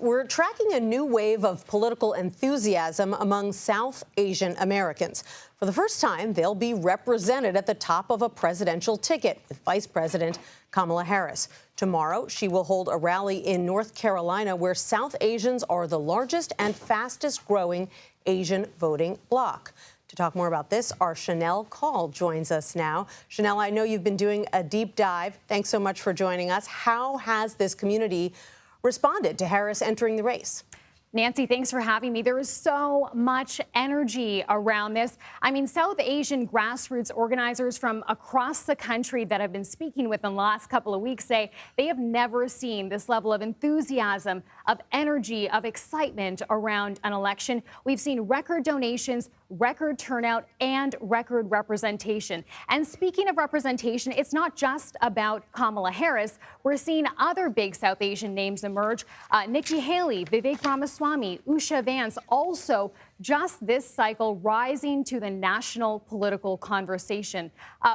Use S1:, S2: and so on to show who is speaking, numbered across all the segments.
S1: we're tracking a new wave of political enthusiasm among South Asian Americans. For the first time, they'll be represented at the top of a presidential ticket with Vice President Kamala Harris. Tomorrow, she will hold a rally in North Carolina where South Asians are the largest and fastest growing Asian voting bloc. To talk more about this, our Shanelle Kaul joins us now. Shanelle, I know you've been doing a deep dive. Thanks so much for joining us. How has this community responded to Harris entering the race?
S2: Nancy, thanks for having me. There is so much energy around this. I mean, South Asian grassroots organizers from across the country that I've been speaking with in the last couple of weeks say they have never seen this level of enthusiasm, of energy, of excitement around an election. We've seen record donations, record turnout, and record representation. And speaking of representation, it's not just about Kamala Harris. We're seeing other big South Asian names emerge. Nikki Haley, Vivek Ramaswamy, Usha Vance, also just this cycle rising to the national political conversation.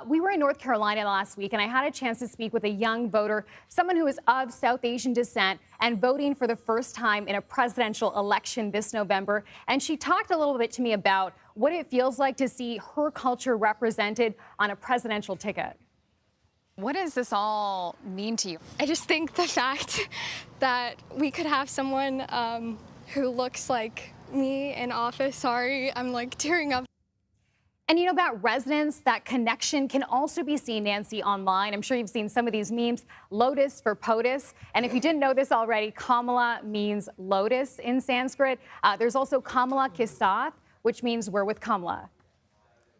S2: We were in North Carolina last week, and I had a chance to speak with a young voter, someone who is of South Asian descent and voting for the first time in a presidential election this November. And she talked a little bit to me about what it feels like to see her culture represented on a presidential ticket.
S3: What does this all mean to you? I just think the fact that we could have someone who looks like me in office, sorry, I'm like tearing up.
S2: And you know, that resonance, that connection can also be seen, Nancy, online. I'm sure you've seen some of these memes, Lotus for POTUS. And if you didn't know this already, Kamala means lotus in Sanskrit. There's also Kamala Kisath, which means we're with Kamala.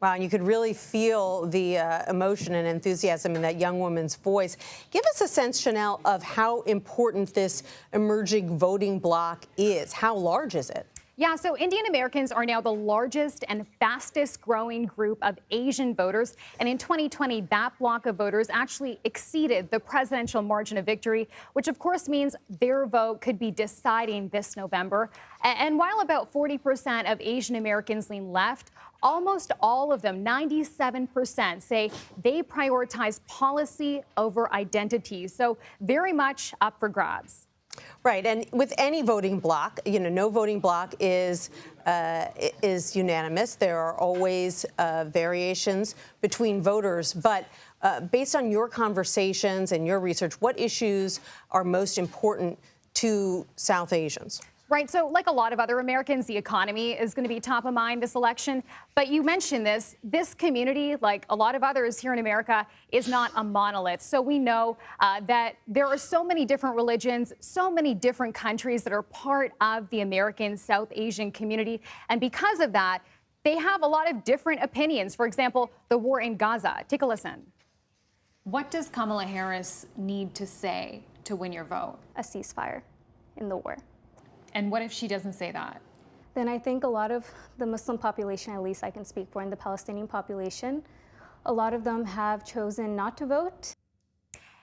S1: Wow, and you could really feel the emotion and enthusiasm in that young woman's voice. Give us a sense, Shanelle, of how important this emerging voting bloc is. How large is it?
S2: Yeah, so Indian Americans are now the largest and fastest growing group of Asian voters. And in 2020, that bloc of voters actually exceeded the presidential margin of victory, which of course means their vote could be deciding this November. And while about 40% of Asian Americans lean left, almost all of them, 97%, say they prioritize policy over identity. So very much up for grabs.
S1: Right, and with any voting bloc, you know, no voting bloc is unanimous. There are always variations between voters. But based on your conversations and your research, what issues are most important to South Asians?
S2: Right. So like a lot of other Americans, the economy is going to be top of mind this election. But you mentioned this community, like a lot of others here in America, is not a monolith. So we know that there are so many different religions, so many different countries that are part of the American South Asian community. And because of that, they have a lot of different opinions. For example, the war in Gaza. Take a listen.
S4: What does Kamala Harris need to say to win your vote?
S5: A ceasefire in the war.
S4: And what if she doesn't say that?
S5: Then I think a lot of the Muslim population, at least I can speak for, and the Palestinian population, a lot of them have chosen not to vote.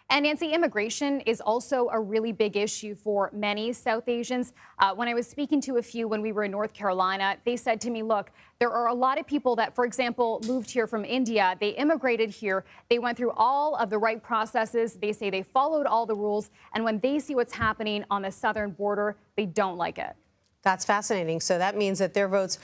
S2: And Nancy, immigration is also a really big issue for many South Asians. When I was speaking to a few when we were in North Carolina, they said to me, look, there are a lot of people that, for example, moved here from India. They immigrated here. They went through all of the right processes. They say they followed all the rules. And when they see what's happening on the southern border, they don't like it.
S1: That's fascinating. So that means that their votes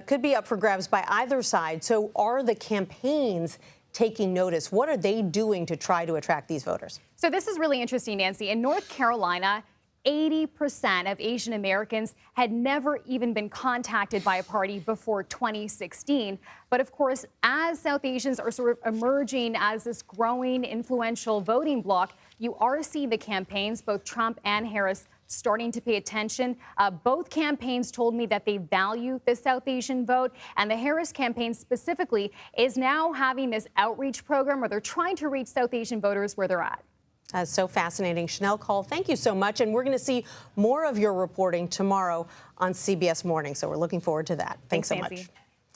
S1: could be up for grabs by either side. So are the campaigns taking notice? What are they doing to try to attract these voters?
S2: So this is really interesting, Nancy. In North Carolina, 80% of Asian Americans had never even been contacted by a party before 2016. But of course, as South Asians are sort of emerging as this growing influential voting bloc, you are seeing the campaigns, both Trump and Harris, starting to pay attention. Both campaigns told me that they value the South Asian vote, and the Harris campaign specifically is now having this outreach program where they're trying to reach South Asian voters where they're at.
S1: That's so fascinating. Shanelle Kaul, thank you so much. And we're going to see more of your reporting tomorrow on CBS Morning. So we're looking forward to that. Thanks so
S2: Nancy.
S1: much.